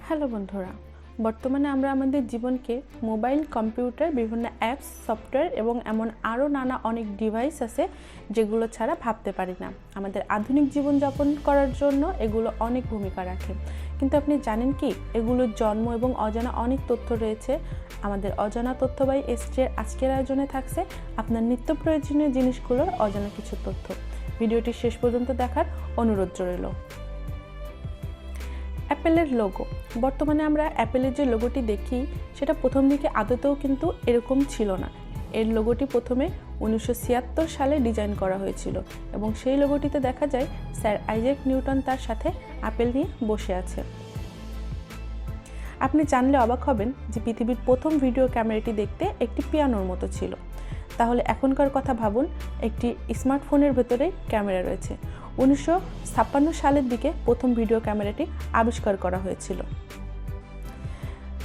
Hello বন্ধুরা, বর্তমানে আমরা আমাদের জীবনকে মোবাইল, কম্পিউটার, বিভিন্ন অ্যাপস, সফটওয়্যার এবং এমন আরও নানা অনেক ডিভাইস আছে যেগুলো ছাড়া ভাবতে পারি না। আমাদের আধুনিক জীবনযাপন করার জন্য এগুলো অনেক ভূমিকা রাখে। কিন্তু আপনি জানেন কি, এগুলোর জন্ম এবং অজানা অনেক তথ্য রয়েছে। আমাদের অজানা তথ্য বাই এসটির আজকের আয়োজনে থাকছে আপনার নিত্য প্রয়োজনীয় জিনিসগুলোর অজানা কিছু তথ্য। ভিডিওটি শেষ পর্যন্ত দেখার অনুরোধ রইল। অ্যাপেলের লোগো। বর্তমানে আমরা অ্যাপেলের যে লোগোটি দেখি সেটা প্রথম দিকে আদতেও কিন্তু এরকম ছিল না। এর লোগোটি প্রথমে 1976 সালে ডিজাইন করা হয়েছিল এবং সেই লোগোটিতে দেখা যায় স্যার আইজ্যাক নিউটন তার সাথে আপেল নিয়ে বসে আছে। আপনি জানলে অবাক হবেন যে পৃথিবীর প্রথম ভিডিও ক্যামেরাটি দেখতে একটি পিয়ানোর মতো ছিল। তাহলে এখনকার কথা ভাবুন, একটি স্মার্টফোনের ভেতরেই ক্যামেরা রয়েছে। 1956 সালের দিকে প্রথম ভিডিও ক্যামেরাটি আবিষ্কার করা হয়েছিল।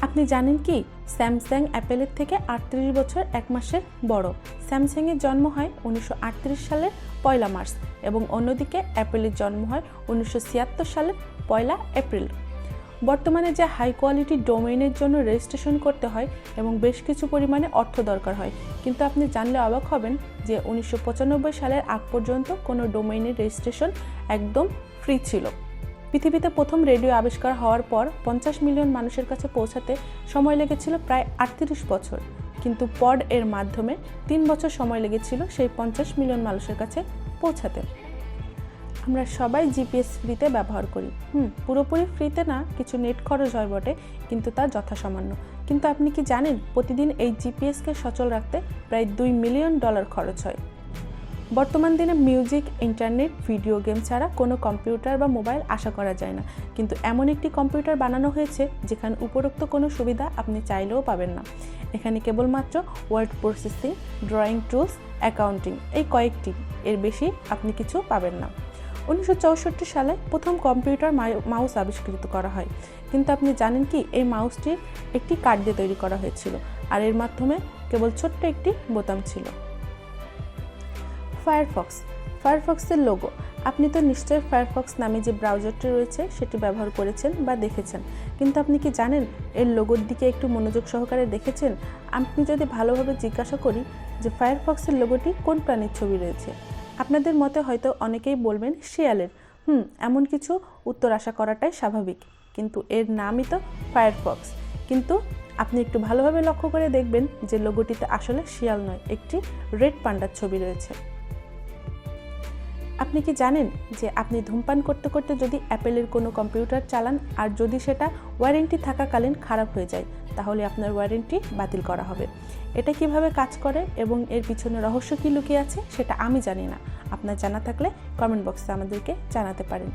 আপনি জানেন কি, স্যামসাং অ্যাপেলের থেকে 38 বছর 1 মাসের বড়। স্যামসাংয়ের জন্ম হয় 1938 সালের 1 মার্চ এবং অন্যদিকে অ্যাপেলের জন্ম হয় 1976 সালের 1 এপ্রিল। বর্তমানে যে হাই কোয়ালিটি ডোমেইনের জন্য রেজিস্ট্রেশন করতে হয় এবং বেশ কিছু পরিমাণে অর্থ দরকার হয়, কিন্তু আপনি জানলে অবাক হবেন যে 1995 সালের আগ পর্যন্ত কোনো ডোমেইনের রেজিস্ট্রেশন একদম ফ্রি ছিল। পৃথিবীতে প্রথম রেডিও আবিষ্কার হওয়ার পর 50 মিলিয়ন মানুষের কাছে পৌঁছাতে সময় লেগেছিল প্রায় 38 বছর, কিন্তু পড এর মাধ্যমে 3 বছর সময় লেগেছিল সেই 50 মিলিয়ন মানুষের কাছে পৌঁছাতে। আমরা সবাই জিপিএস ফ্রিতে ব্যবহার করি। পুরোপুরি ফ্রিতে না, কিছু নেট খরচ হয় বটে, কিন্তু তা যথাসামান্য। কিন্তু আপনি কি জানেন, প্রতিদিন এই জিপিএসকে সচল রাখতে প্রায় $2 মিলিয়ন খরচ হয়। বর্তমান দিনে মিউজিক, ইন্টারনেট, ভিডিও গেম ছাড়া কোনো কম্পিউটার বা মোবাইল আশা করা যায় না। কিন্তু এমন একটি কম্পিউটার বানানো হয়েছে যেখানে উপরোক্ত কোনো সুবিধা আপনি চাইলেও পাবেন না। এখানে কেবলমাত্র word processing, drawing tools, accounting, এই কয়েকটি, এর বেশি আপনি কিছু পাবেন না। 1964 সালে প্রথম কম্পিউটার মাউস আবিষ্কৃত করা হয়, কিন্তু আপনি জানেন কি, এই মাউসটি একটি কাঠ দিয়ে তৈরি করা হয়েছিল আর এর মাধ্যমে কেবল ছোট্ট একটি বোতাম ছিল। ফায়ারফক্সের লোগো। আপনি তো নিশ্চয়ই ফায়ারফক্স নামে যে ব্রাউজারটি রয়েছে সেটি ব্যবহার করেছেন বা দেখেছেন, কিন্তু আপনি কি জানেন এর লোগোর দিকে একটু মনোযোগ সহকারে দেখেছেন? আপনি যদি ভালোভাবে জিজ্ঞাসা করি যে ফায়ারফক্সের লোগোটি কোন প্রাণীর ছবি রয়েছে, আপনাদের মতে হয়তো অনেকেই বলবেন শিয়ালের। এমন কিছু উত্তর আশা করাটাই স্বাভাবিক, কিন্তু এর নামই তো ফায়ারফক্স। কিন্তু আপনি একটু ভালোভাবে লক্ষ্য করে দেখবেন যে লোগোটিতে আসলে শিয়াল নয়, একটি রেড পান্ডার ছবি রয়েছে। আপনি কি জানেন যে আপনি ধূমপান করতে করতে যদি অ্যাপেলের কোনো কম্পিউটার চালান আর যদি সেটা ওয়ারেন্টি থাকাকালীন খারাপ হয়ে যায়, তাহলে আপনার ওয়ারেন্টি বাতিল করা হবে। এটা কিভাবে কাজ করে এবং এর পিছনে রহস্য কী লুকিয়ে আছে সেটা আমি জানি না। আপনার জানা থাকলে কমেন্ট বক্সে আমাদেরকে জানাতে পারেন।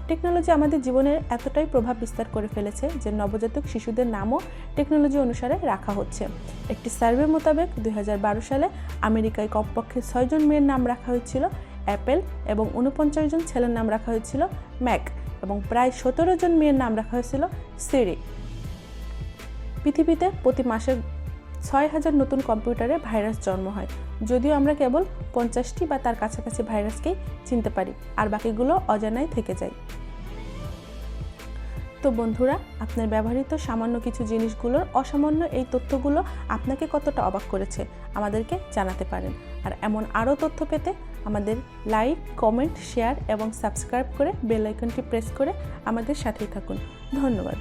টেকনোলজি আমাদের জীবনের এতটাই প্রভাব বিস্তার করে ফেলেছে যে নবজাতক শিশুদের নামও টেকনোলজি অনুসারে রাখা হচ্ছে। একটি সার্ভে মোতাবেক 2012 সালে আমেরিকায় কমপক্ষে 6 জন মেয়ের নাম রাখা হয়েছিল অ্যাপেল এবং 49 জন ছেলের নাম রাখা হয়েছিল ম্যাক এবং প্রায় 17 জন মেয়ের নাম রাখা হয়েছিল সিরি। পৃথিবীতে প্রতি মাসে 6,000 নতুন কম্পিউটারে ভাইরাস জন্ম হয়, যদিও আমরা কেবল 50টি বা তার কাছাকাছি ভাইরাসকেই চিনতে পারি আর বাকিগুলো অজানাই থেকে যায়। তো বন্ধুরা, আপনার ব্যবহৃত সামান্য কিছু জিনিসগুলোর অসামান্য এই তথ্যগুলো আপনাকে কতটা অবাক করেছে আমাদেরকে জানাতে পারেন। আর এমন আরও তথ্য পেতে আমাদের লাইক, কমেন্ট, শেয়ার এবং সাবস্ক্রাইব করে বেল আইকনটি প্রেস করে আমাদের সাথেই থাকুন। ধন্যবাদ।